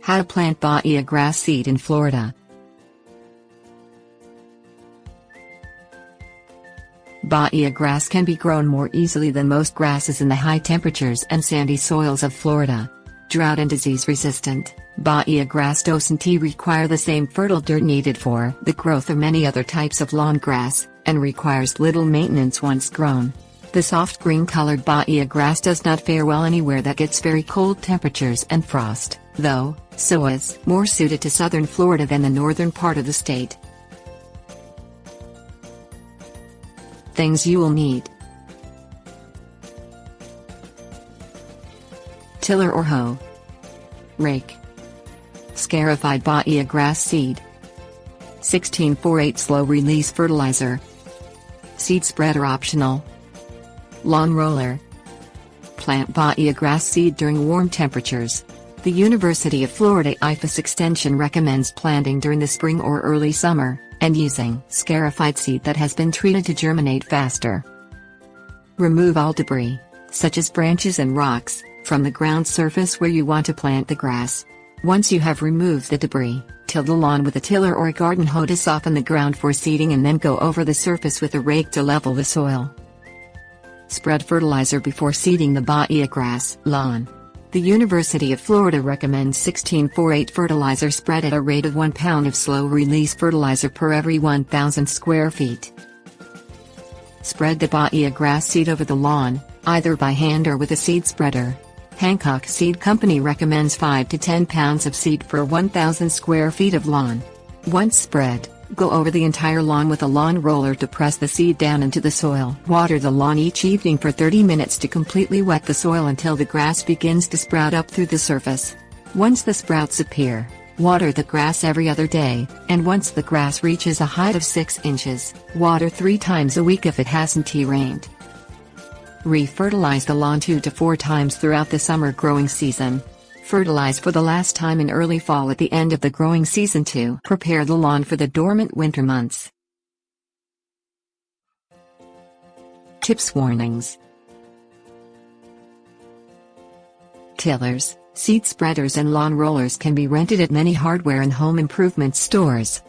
How to plant Bahia grass seed in Florida. Bahia grass can be grown more easily than most grasses in the high temperatures and sandy soils of Florida. Drought and disease resistant, Bahia grass doesn't require the same fertile dirt needed for the growth of many other types of lawn grass, and requires little maintenance once grown. The soft green-colored Bahia grass does not fare well anywhere that gets very cold temperatures and frost, though, so is more suited to southern Florida than the northern part of the state. Things you will need: tiller or hoe, rake, scarified Bahia grass seed, 16-4-8 slow-release fertilizer, seed spreader optional, lawn roller. Plant Bahia grass seed during warm temperatures. The University of Florida IFAS Extension recommends planting during the spring or early summer, and using scarified seed that has been treated to germinate faster. Remove all debris, such as branches and rocks, from the ground surface where you want to plant the grass. Once you have removed the debris, till the lawn with a tiller or a garden hoe to soften the ground for seeding, and then go over the surface with a rake to level the soil. Spread fertilizer before seeding the Bahia grass lawn. The University of Florida recommends 16-4-8 fertilizer spread at a rate of 1 pound of slow-release fertilizer per every 1,000 square feet. Spread the Bahia grass seed over the lawn, either by hand or with a seed spreader. Hancock Seed Company recommends 5 to 10 pounds of seed per 1,000 square feet of lawn. Once spread, go over the entire lawn with a lawn roller to press the seed down into the soil. Water the lawn each evening for 30 minutes to completely wet the soil until the grass begins to sprout up through the surface. Once the sprouts appear, water the grass every other day, and once the grass reaches a height of 6 inches, water 3 times a week if it hasn't rained. Re-fertilize the lawn 2 to 4 times throughout the summer growing season. Fertilize for the last time in early fall at the end of the growing season to prepare the lawn for the dormant winter months. Tips warnings: tillers, seed spreaders and lawn rollers can be rented at many hardware and home improvement stores.